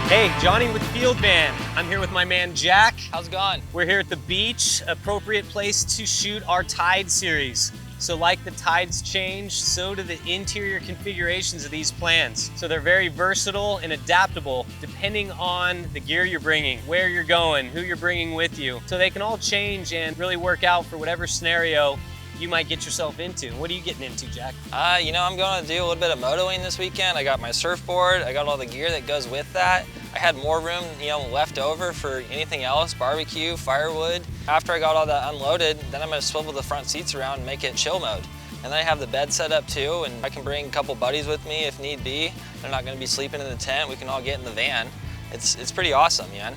Hey, Johnny with Field Van. I'm here with my man Jack. How's it going? We're here at the beach, appropriate place to shoot our Tide series. So like the tides change, so do the interior configurations of these plans. So they're very versatile and adaptable depending on the gear you're bringing, where you're going, who you're bringing with you. So they can all change and really work out for whatever scenario you might get yourself into. What are you getting into, Jack? I'm going to do a little bit of motoing this weekend. I got my surfboard, I got all the gear that goes with that. I had more room, left over for anything else, barbecue, firewood. After I got all that unloaded, then I'm going to swivel the front seats around and make it chill mode. And then I have the bed set up too, and I can bring a couple buddies with me if need be. They're not going to be sleeping in the tent. We can all get in the van. It's pretty awesome, man.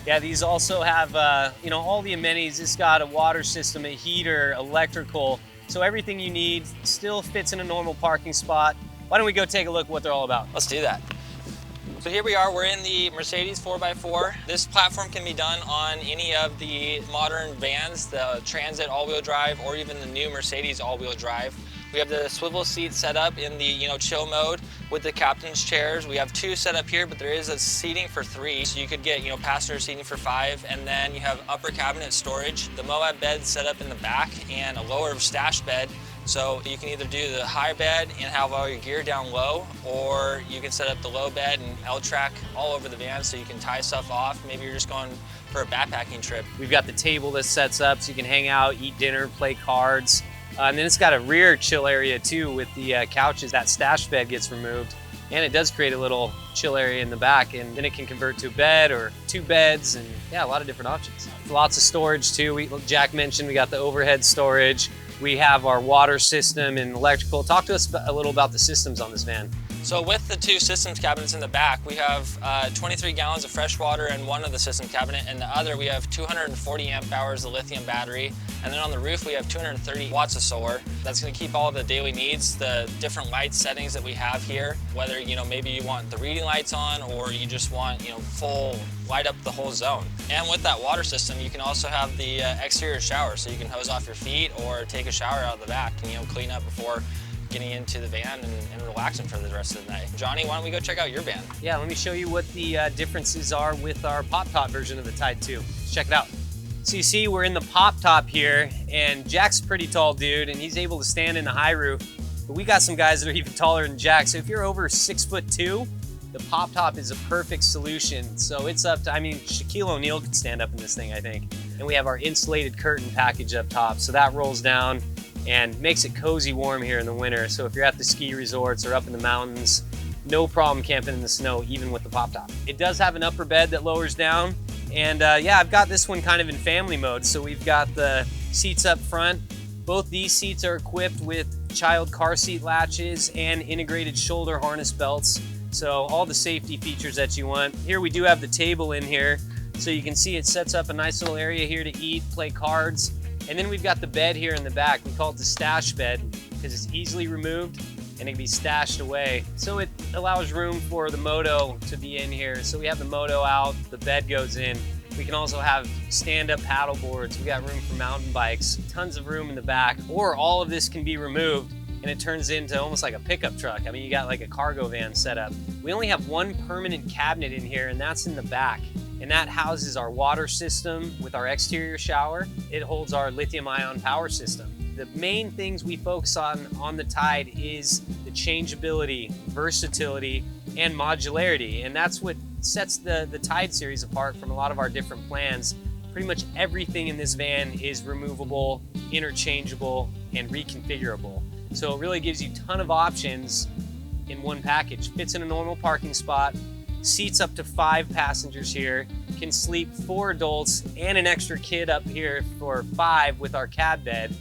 Yeah, these also have, all the amenities. It's got a water system, a heater, electrical. So everything you need still fits in a normal parking spot. Why don't we go take a look at what they're all about? Let's do that. So here we are, we're in the Mercedes 4x4. This platform can be done on any of the modern vans, the Transit all-wheel drive, or even the new Mercedes all-wheel drive. We have the swivel seat set up in the chill mode with the captain's chairs. We have 2 set up here, but there is a seating for 3. So you could get passenger seating for 5, and then you have upper cabinet storage. The Moab bed set up in the back and a lower stash bed. So you can either do the high bed and have all your gear down low, or you can set up the low bed and L-track all over the van so you can tie stuff off. Maybe you're just going for a backpacking trip. We've got the table that sets up so you can hang out, eat dinner, play cards. And then it's got a rear chill area too with the couches. That stash bed gets removed, and it does create a little chill area in the back, and then it can convert to a bed or 2 beds, and yeah, a lot of different options. Lots of storage too. Jack mentioned we got the overhead storage. We have our water system and electrical. Talk to us a little about the systems on this van. So with the 2 systems cabinets in the back, we have 23 gallons of fresh water in one of the system cabinet, and the other we have 240 amp hours of lithium battery. And then on the roof, we have 230 watts of solar. That's gonna keep all the daily needs, the different light settings that we have here, whether maybe you want the reading lights on, or you just want full light up the whole zone. And with that water system, you can also have the exterior shower, so you can hose off your feet or take a shower out of the back and clean up before getting into the van and relaxing for the rest of the night. Johnny, why don't we go check out your van? Yeah, let me show you what the differences are with our pop-top version of the Tide 2. Let's check it out. So you see we're in the pop-top here, and Jack's a pretty tall dude, and he's able to stand in the high roof. But we got some guys that are even taller than Jack, so if you're over 6'2", the pop-top is a perfect solution. So it's up to, Shaquille O'Neal could stand up in this thing, I think. And we have our insulated curtain package up top, so that rolls down and makes it cozy warm here in the winter. So if you're at the ski resorts or up in the mountains, no problem camping in the snow, even with the pop-top. It does have an upper bed that lowers down. And yeah, I've got this one kind of in family mode. So we've got the seats up front. Both these seats are equipped with child car seat latches and integrated shoulder harness belts. So all the safety features that you want. Here we do have the table in here. So you can see it sets up a nice little area here to eat, play cards. And then we've got the bed here in the back. We call it the stash bed because it's easily removed and it can be stashed away. So it allows room for the moto to be in here. So we have the moto out, the bed goes in. We can also have stand-up paddle boards. We got room for mountain bikes, tons of room in the back, or all of this can be removed and it turns into almost like a pickup truck. You got like a cargo van set up. We only have one permanent cabinet in here, and that's in the back. And that houses our water system with our exterior shower. It holds our lithium ion power system. The main things we focus on the Tide is the changeability, versatility, and modularity. And that's what sets the Tide series apart from a lot of our different plans. Pretty much everything in this van is removable, interchangeable, and reconfigurable. So it really gives you a ton of options in one package. Fits in a normal parking spot, seats up to 5 passengers here, can sleep 4 adults and an extra kid up here for 5 with our cab bed.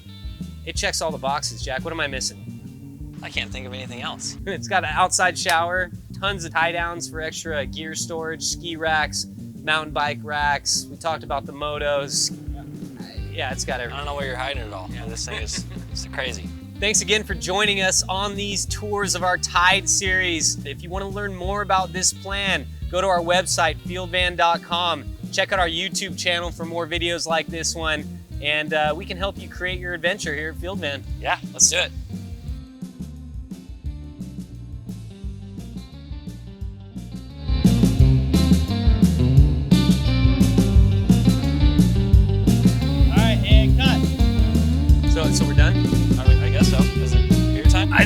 It checks all the boxes. Jack, what am I missing? I can't think of anything else. It's got an outside shower, tons of tie downs for extra gear storage, ski racks, mountain bike racks. We talked about the motos. Yeah, it's got everything. I don't know where you're hiding it all. This thing is it's crazy. Thanks again for joining us on these tours of our Tide series. If you want to learn more about this plan, go to our website, fieldvan.com. Check out our YouTube channel for more videos like this one, and we can help you create your adventure here at Field Van. Yeah, let's do it.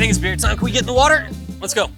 think it's beer time. Can we get in the water? Let's go.